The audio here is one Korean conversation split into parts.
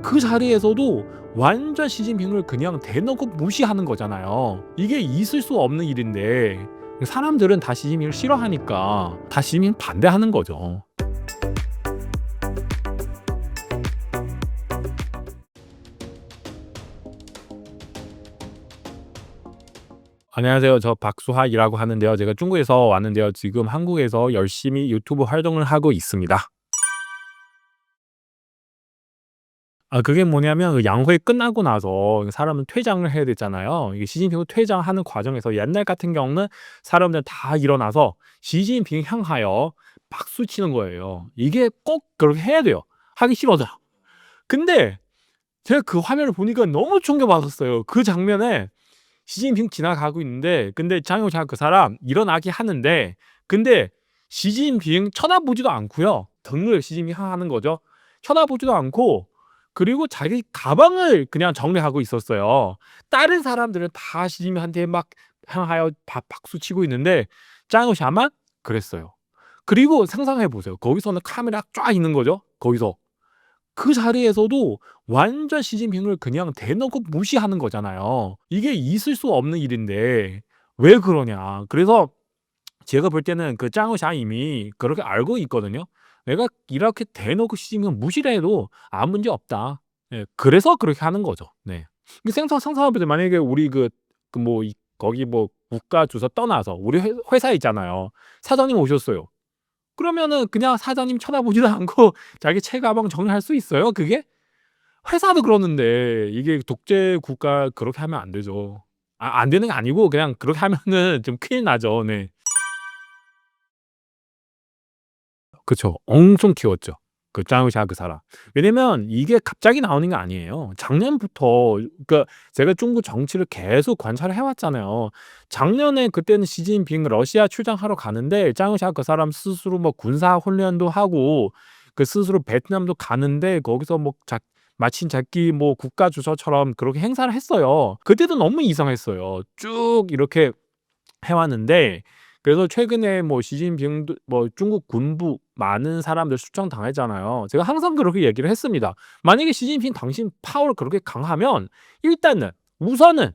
그 자리에서도 완전 시진핑을 그냥 대놓고 무시하는 거잖아요. 이게 있을 수 없는 일인데 사람들은 다 시진핑을 싫어하니까 다 시진핑 반대하는 거죠. 안녕하세요. 저 박수하이라고 하는데요. 제가 중국에서 왔는데요. 지금 한국에서 열심히 유튜브 활동을 하고 있습니다. 그게 뭐냐면 그 양회 끝나고 나서 사람은 퇴장을 해야 되잖아요. 이게 시진핑을 퇴장하는 과정에서 옛날 같은 경우는 사람들 다 일어나서 시진핑 향하여 박수 치는 거예요. 이게 꼭 그렇게 해야 돼요. 하기 싫어서. 근데 제가 그 화면을 보니까 너무 충격받았어요. 그 장면에 시진핑 지나가고 있는데 근데 장효자 그 사람 일어나게 하는데 근데 시진핑 쳐다보지도 않고요. 등을 시진핑 향하는 거죠. 쳐다보지도 않고 그리고 자기 가방을 그냥 정리하고 있었어요. 다른 사람들은 다 시진핑한테 막 향하여 박수 치고 있는데 장효샤만 그랬어요. 그리고 상상해 보세요. 거기서는 카메라 쫙 있는 거죠. 거기서. 그 자리에서도 완전 시진핑을 그냥 대놓고 무시하는 거잖아요. 이게 있을 수 없는 일인데 왜 그러냐. 그래서 제가 볼 때는 그 짱우샤 이미 그렇게 알고 있거든요. 내가 이렇게 대놓고 시진핑 무시를 해도 아무 문제 없다. 예, 그래서 그렇게 하는 거죠. 네. 상상해 보세요. 만약에 우리 거기 뭐 국가 주소 떠나서 우리 회사 있잖아요. 사장님 오셨어요. 그러면은 그냥 사장님 쳐다보지도 않고 자기 책가방 정리할 수 있어요, 그게? 회사도 그러는데 이게 독재 국가 그렇게 하면 안 되죠. 안 되는 게 아니고 그냥 그렇게 하면은 좀 큰일 나죠. 네. 그쵸. 엄청 키웠죠. 그 짱우샤 그 사람. 왜냐면 이게 갑자기 나오는 게 아니에요. 작년부터 그러니까 제가 중국 정치를 계속 관찰을 해 왔잖아요. 작년에 그때는 시진핑 러시아 출장하러 가는데 짱우샤 그 사람 스스로 뭐 군사 훈련도 하고 그 스스로 베트남도 가는데 거기서 뭐 마침 자기 뭐 국가 주소처럼 그렇게 행사를 했어요. 그때도 너무 이상했어요. 쭉 이렇게 해 왔는데 그래서 최근에 뭐 시진핑도 뭐 중국 군부 많은 사람들 숙청당했잖아요. 제가 항상 그렇게 얘기를 했습니다. 만약에 시진핑 당신 파워를 그렇게 강하면 일단은 우선은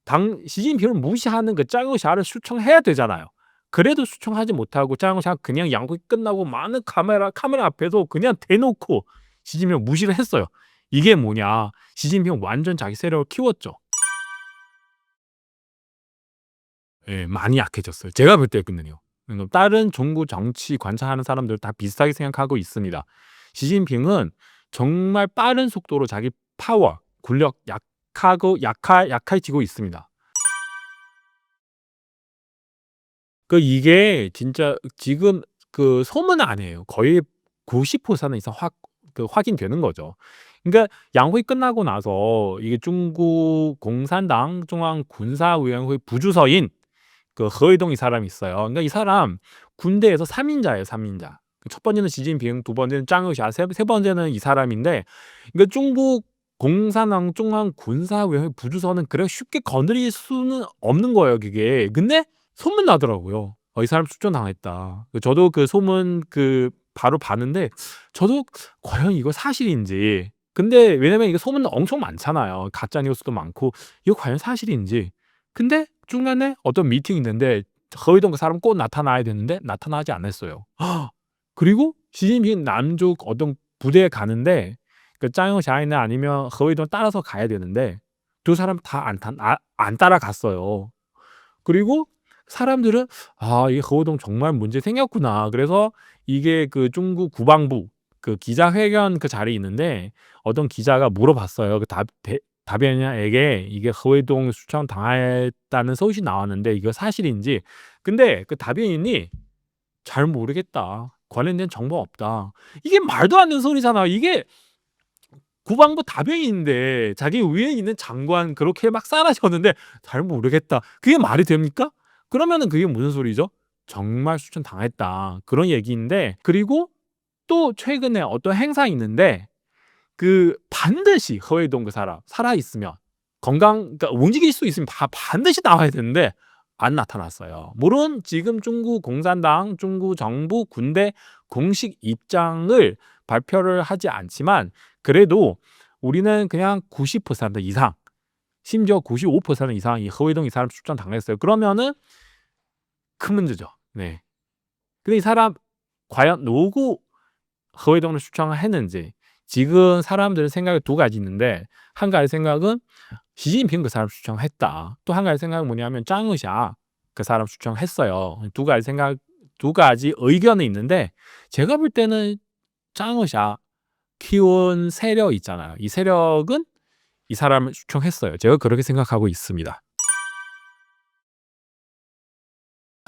당 시진핑을 무시하는 그 짱우샤를 숙청해야 되잖아요. 그래도 숙청하지 못하고 짱우샤 그냥 양국이 끝나고 많은 카메라 앞에서 그냥 대놓고 시진핑을 무시를 했어요. 이게 뭐냐? 시진핑 완전 자기 세력을 키웠죠. 예, 많이 약해졌어요. 제가 볼 때는요. 다른 중국 정치 관찰하는 사람들 다 비슷하게 생각하고 있습니다. 시진핑은 정말 빠른 속도로 자기 파워, 군력 약해지고 있습니다. 이게 진짜 지금 그 소문 아니에요. 거의 90% 이상 확인되는 거죠. 그러니까 양회 끝나고 나서 이게 중국 공산당 중앙군사위원회 부주서인 그 허이동 이 사람이 있어요. 그러니까 이 사람 군대에서 3 인자예요, 3 인자. 첫 번째는 시진핑, 두 번째는 짱으샤, 세 번째는 이 사람인데 그러니까 중국 공산당 중앙군사위원회 부주서는 그렇게 쉽게 거느릴 수는 없는 거예요, 그게. 근데 소문 나더라고요. 이 사람 추천당했다. 저도 그 소문 바로 봤는데 저도 과연 이거 사실인지. 근데 왜냐면 이게 소문 엄청 많잖아요. 가짜 뉴스도 많고 이거 과연 사실인지. 근데 중간에 어떤 미팅이 있는데 허위동 그 사람 꼭 나타나야 되는데 나타나지 않았어요. 그리고 시진핑 남쪽 어떤 부대에 가는데 그 짱용샤이나 아니면 허위동 따라서 가야 되는데 두 사람 다 안 따라갔어요. 그리고 사람들은 '아 이 허우동 정말 문제 생겼구나.' 그래서 이게 그 중국 국방부 그 기자회견 그 자리에 있는데 어떤 기자가 물어봤어요. 그 답변인에게 이게 허웨동 추천당했다는 소식이 나왔는데 이거 사실인지. 근데 그 답변인이 "잘 모르겠다. 관련된 정보가 없다." 이게 말도 안 되는 소리잖아요. 이게 국방부 답변인인데 자기 위에 있는 장관 그렇게 막 싸라졌는데 "잘 모르겠다." 그게 말이 됩니까? 그러면은 그게 무슨 소리죠? 정말 추천당했다. 그런 얘기인데 그리고 또 최근에 어떤 행사 있는데 반드시 허웨이동 그 사람 살아 있으면 그러니까 움직일 수 있으면 반드시 나와야 되는데 안 나타났어요. 물론 지금 중국 공산당, 중국 정부, 군대 공식 입장을 발표를 하지 않지만 그래도 우리는 그냥 90% 이상, 심지어 95% 이상이 허위동 이 사람 추천당했어요. 그러면은 큰 문제죠. 네. 근데 이 사람 과연 누구 허위동을 추천을 했는지, 지금 사람들의 생각이 두 가지 있는데, 한 가지 생각은 시진핑 그 사람 추천했다. 또 한 가지 생각은 뭐냐면 짱으샤 그 사람 추천했어요. 두 가지 의견이 있는데, 제가 볼 때는 짱으샤 키운 세력 있잖아요. 이 세력은 이 사람을 추천했어요. 제가 그렇게 생각하고 있습니다.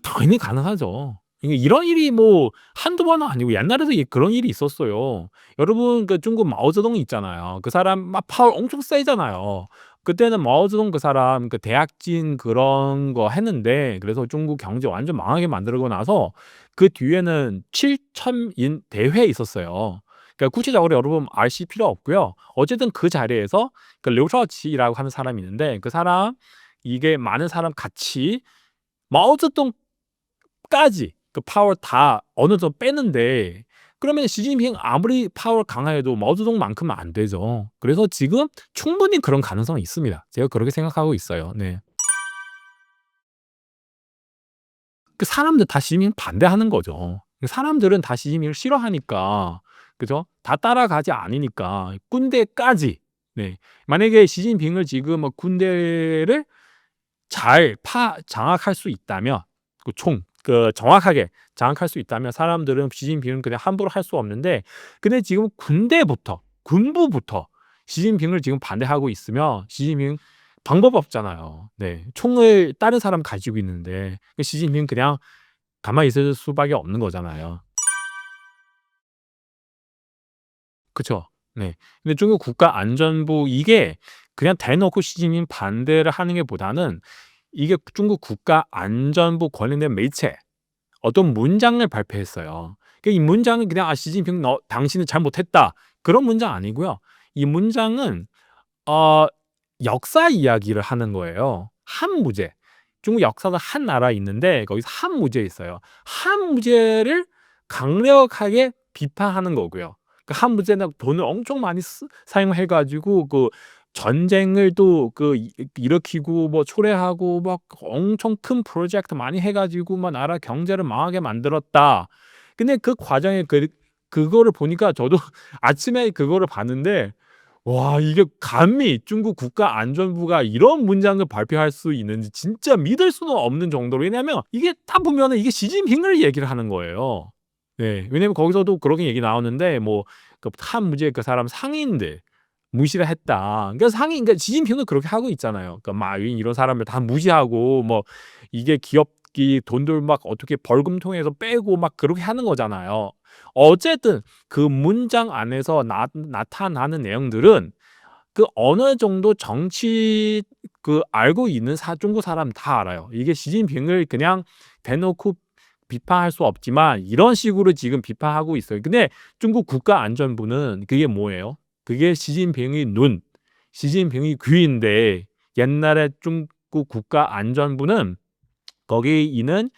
당연히 가능하죠. 이게 이런 일이 뭐 한두 번은 아니고 옛날에도 그런 일이 있었어요. 여러분 그 중국 마오쩌둥 있잖아요. 그 사람 막 파워 엄청 세잖아요. 그때는 마오쩌둥 그 사람 그 대약진 그런 거 했는데, 그래서 중국 경제 완전 망하게 만들고 나서 그 뒤에는 7천인 대회 있었어요. 그러니까 구체적으로 여러분 아실 필요 없고요. 어쨌든 그 자리에서 그 류샤오치라고 하는 사람이 있는데, 그 사람 이게 많은 사람 같이 마오쩌둥 까지 그 파워 다 어느 정도 빼는데, 그러면 시진핑 아무리 파워 강해도 마오쩌둥만큼은 안 되죠. 그래서 지금 충분히 그런 가능성이 있습니다. 제가 그렇게 생각하고 있어요. 네. 그 사람들 다 시진핑 반대하는 거죠. 사람들은 다 시진핑을 싫어하니까, 그죠? 다 따라가지 않으니까 군대까지. 네. 만약에 시진핑을 지금 뭐 군대를 잘 장악할 수 있다면, 정확하게 장악할 수 있다면 사람들은 시진핑은 그냥 함부로 할 수 없는데, 근데 지금 군부부터 시진핑을 지금 반대하고 있으면 시진핑 방법 없잖아요. 네. 총을 다른 사람 가지고 있는데 시진핑 그냥 가만히 있을 수밖에 없는 거잖아요. 그쵸. 네. 근데 중국 국가안전부 이게 그냥 대놓고 시진핑 반대를 하는 게 보다는, 이게 중국 국가안전부 관련된 매체 어떤 문장을 발표했어요. 이 문장은 그냥 시진핑 너 당신은 잘못했다, 그런 문장 아니고요. 이 문장은 어 역사 이야기를 하는 거예요. 한 무제. 중국 역사가 한 나라 있는데 거기서 한 무제 있어요. 한 무제를 강력하게 비판하는 거고요. 그 한 무제는 돈을 엄청 많이 사용해 가지고 그 전쟁을 또 일으키고 뭐 초래하고 막 엄청 큰 프로젝트 많이 해 가지고 막 나라 경제를 망하게 만들었다. 근데 그 과정에 그거를 보니까 저도 아침에 그거를 봤는데, 와, 이게 감히 중국 국가안전부가 이런 문장을 발표할 수 있는지 진짜 믿을 수는 없는 정도로, 왜냐하면 이게 딱 보면은 이게 시진핑을 얘기를 하는 거예요. 네. 왜냐면 거기서도 그렇게 얘기 나오는데, 뭐 그 한 무제 그 사람 상인들 무시를 했다. 그러니까 시진핑도 그렇게 하고 있잖아요. 그러니까 마윈 이런 사람을 다 무시하고, 뭐 이게 기업이 돈들 막 어떻게 벌금통에서 빼고 막 그렇게 하는 거잖아요. 어쨌든 그 문장 안에서 나타나는 내용들은 그 어느 정도 정치 알고 있는 중국 사람 다 알아요. 이게 시진핑을 그냥 대놓고 비판할 수 없지만 이런 식으로 지금 비판하고 있어요. 근데 중국 국가안전부는 그게 뭐예요? 그게 시진핑의 눈, 시진핑의 귀인데, 옛날에 중국 국가안전부는 거기에 있는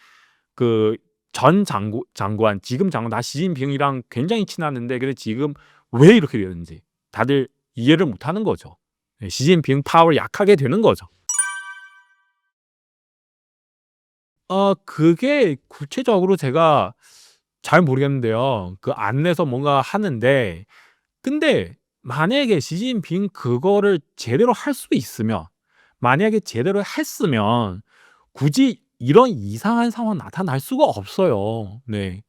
그 전 장관, 지금 장관 다 시진핑이랑 굉장히 친했는데, 근데 지금 왜 이렇게 되는지 다들 이해를 못하는 거죠. 네, 시진핑 파워 약하게 되는 거죠. 그게 구체적으로 제가 잘 모르겠는데요. 그 안에서 뭔가 하는데, 근데 만약에 시진핑 그거를 제대로 할 수 있으면, 만약에 제대로 했으면 굳이 이런 이상한 상황 나타날 수가 없어요. 네.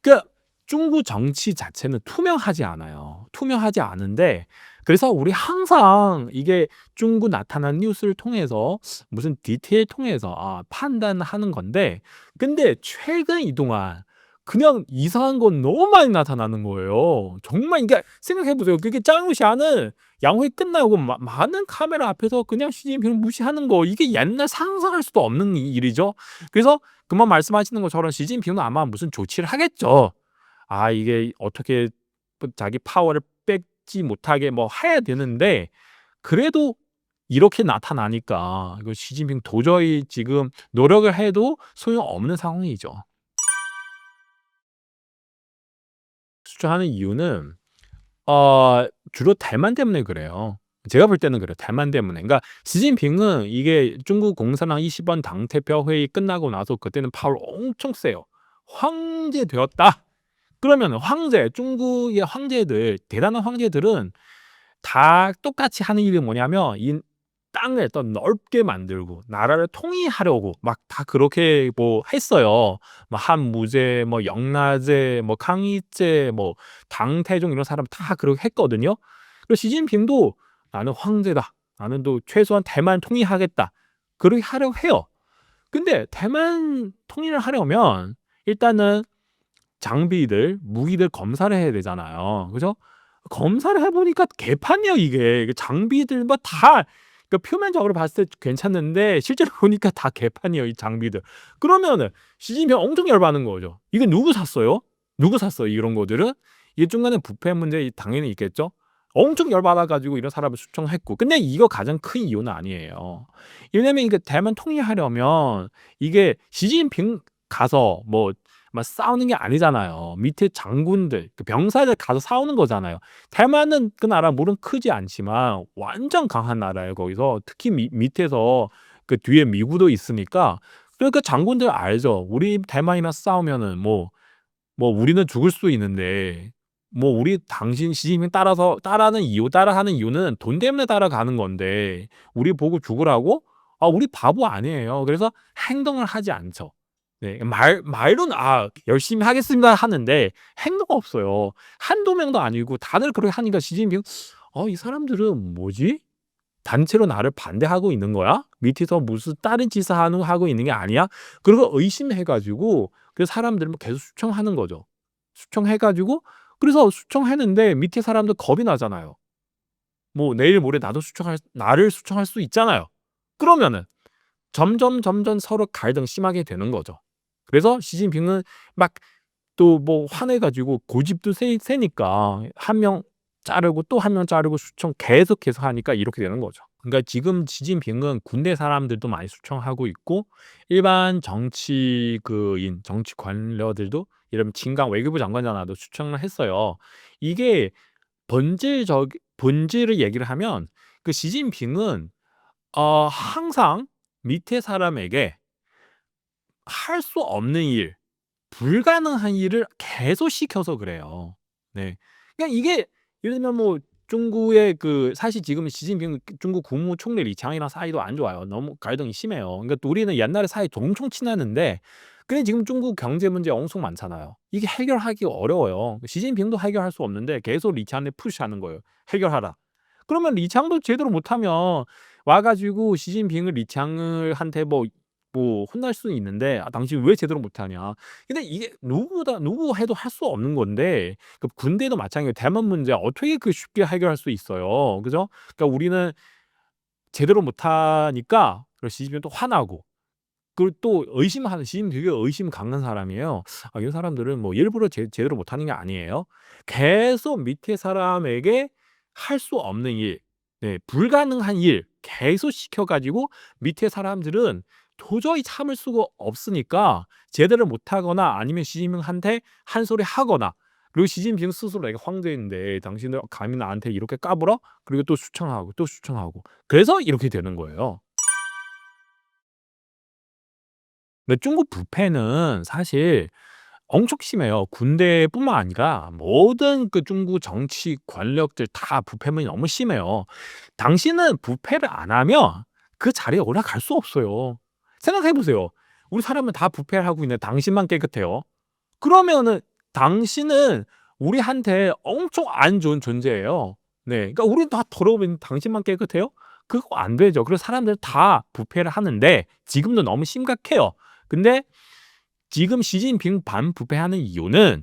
그러니까 중국 정치 자체는 투명하지 않아요. 투명하지 않은데, 그래서 우리 항상 이게 중국 나타난 뉴스를 통해서 무슨 디테일 통해서 판단하는 건데, 근데 최근 이동안 그냥 이상한 건 너무 많이 나타나는 거예요. 정말. 그러니까 생각해 보세요. 그게 짱우샤는 양회 끝나고 많은 카메라 앞에서 그냥 시진핑을 무시하는 거, 이게 옛날 상상할 수도 없는 일이죠. 그래서 그만 말씀하시는 것처럼 시진핑은 아마 무슨 조치를 하겠죠. 이게 어떻게 뭐 자기 파워를 뺏지 못하게 뭐 해야 되는데, 그래도 이렇게 나타나니까 이거 시진핑 도저히 지금 노력을 해도 소용없는 상황이죠. 추천하는 이유는 주로 대만 때문에 그래요. 제가 볼 때는 그래요. 대만 때문에. 그러니까 시진핑은 이게 중국 공산당 20번 당대표 회의 끝나고 나서 그때는 파워가 엄청 세요. "황제 되었다." 그러면은 중국의 황제들, 대단한 황제들은 다 똑같이 하는 일이 뭐냐면 이 땅을 더 넓게 만들고 나라를 통일하려고 막 다 그렇게 뭐 했어요. 뭐 한무제, 뭐 영라제, 뭐 강희제, 뭐 당태종 이런 사람 다 그렇게 했거든요. 그리고 시진핑도 '나는 황제다. 나는 또 최소한 대만 통일하겠다.' 그렇게 하려고 해요. 근데 대만 통일을 하려면 일단은 장비들, 무기들 검사를 해야 되잖아요. 그죠? 검사를 해 보니까 개판이에요 이게. 그 장비들 뭐 다 표면적으로 봤을 때 괜찮는데 실제로 보니까 다 개판이에요 이 장비들. 그러면은 시진핑 엄청 열받는 거죠. "이게 누구 샀어요? 누구 샀어요 이런 거들은?" 이게 중간에 부패 문제 당연히 있겠죠. 엄청 열받아 가지고 이런 사람을 수청했고 근데 이거 가장 큰 이유는 아니에요. 왜냐면 이게 대만 통일하려면 이게 시진핑 가서 뭐 막 싸우는 게 아니잖아요. 밑에 장군들 그 병사들 가서 싸우는 거잖아요. 대만은 그 나라 물론 크지 않지만 완전 강한 나라예요 거기서. 특히 밑에서 그 뒤에 미국도 있으니까 그러니까 장군들 알죠. 우리 대만이랑 싸우면은 뭐 우리는 죽을 수도 있는데 뭐 우리 당신 시진핑 따라하는 이유는 돈 때문에 따라가는 건데 우리 보고 죽으라고? 우리 바보 아니에요. 그래서 행동을 하지 않죠. 네. 말로는 열심히 하겠습니다." 하는데 행동이 없어요. 한두 명도 아니고 다들 그렇게 하니까 시진핑 '이 사람들은 뭐지? 단체로 나를 반대하고 있는 거야? 밑에서 무슨 다른 짓을 하고 있는 게 아니야?' 그리고 의심해 가지고 그 사람들을 뭐 계속 수청하는 거죠. 수청해 가지고 그래서 수청했는데 밑에 사람들 겁이 나잖아요. 뭐 내일 모레 나를 수청할 수 있잖아요. 그러면은 점점 서로 갈등 심하게 되는 거죠. 그래서 시진핑은 막 또 뭐 화내 가지고 고집도 세니까 한 명 자르고 또 한 명 자르고 수청 계속해서 하니까 이렇게 되는 거죠. 그러니까 지금 시진핑은 군대 사람들도 많이 수청하고 있고 일반 정치 관료들도 이런 친강 외교부 장관이잖아도 수청을 했어요. 이게 본질을 얘기를 하면 그 시진핑은 항상 밑에 사람에게 할 수 없는 일, 불가능한 일을 계속 시켜서 그래요. 네. 그러니까 이게 예를 들면 뭐 중국의 사실 지금 시진핑 중국 국무총리 리창이랑 사이도 안 좋아요. 너무 갈등이 심해요. 그러니까 또 우리는 옛날에 사이 엄청 친했는데 근데 지금 중국 경제 문제 엄청 많잖아요. 이게 해결하기 어려워요. 시진핑도 해결할 수 없는데 계속 리창한테 푸시하는 거예요. "해결하라." 그러면 리창도 제대로 못하면 와 가지고 시진핑을 리창을 한테 혼날 수는 있는데 당신 왜 제대로 못하냐." 근데 이게 누구 해도 할 수 없는 건데 군대도 마찬가지예요. 대만 문제 어떻게 쉽게 해결할 수 있어요. 그죠? 그러니까 우리는 제대로 못하니까 시진핑이 또 화나고 그리고 또 의심하는 시진핑 되게 의심 강한 사람이에요. 이 사람들은 뭐 일부러 제대로 못하는 게 아니에요. 계속 밑에 사람에게 할 수 없는 일, 네 불가능한 일 계속 시켜 가지고 밑에 사람들은 도저히 참을 수가 없으니까 제대로 못하거나 아니면 시진핑한테 한 소리 하거나 그리고 시진핑 스스로 "내가 황제인데 당신들 감히 나한테 이렇게 까불어?" 그리고 또 수청하고 또 수청하고 그래서 이렇게 되는 거예요. 근데 중국 부패는 사실 엄청 심해요. 군대뿐만 아니라 모든 중국 정치 권력들 다 부패문이 너무 심해요. 당신은 부패를 안 하면 그 자리에 올라갈 수 없어요. 생각해 보세요. 우리 사람은 다 부패를 하고 있는데 당신만 깨끗해요. 그러면은 당신은 우리한테 엄청 안 좋은 존재예요. 네. 그러니까 우린 다 더러우면 당신만 깨끗해요? 그거 안 되죠. 그래서 사람들 다 부패를 하는데 지금도 너무 심각해요. 근데 지금 시진핑 반부패하는 이유는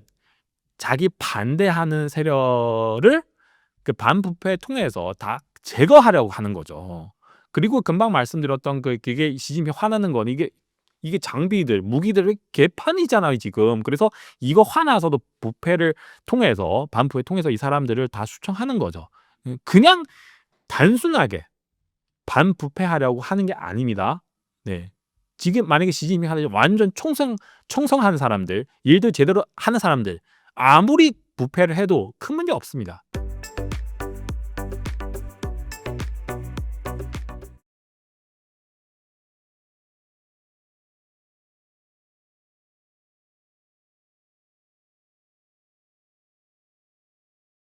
자기 반대하는 세력을 그 반부패 통해서 다 제거하려고 하는 거죠. 그리고 금방 말씀드렸던 그게 시진핑 화나는 건 이게 장비들, 무기들이 개판이잖아요, 지금. 그래서 이거 화나서도 반부패를 통해서 이 사람들을 다 수청하는 거죠. 그냥 단순하게 반부패하려고 하는 게 아닙니다. 네. 지금 만약에 시진핑 하는 완전 총성하는 사람들, 일들 제대로 하는 사람들 아무리 부패를 해도 큰 문제 없습니다.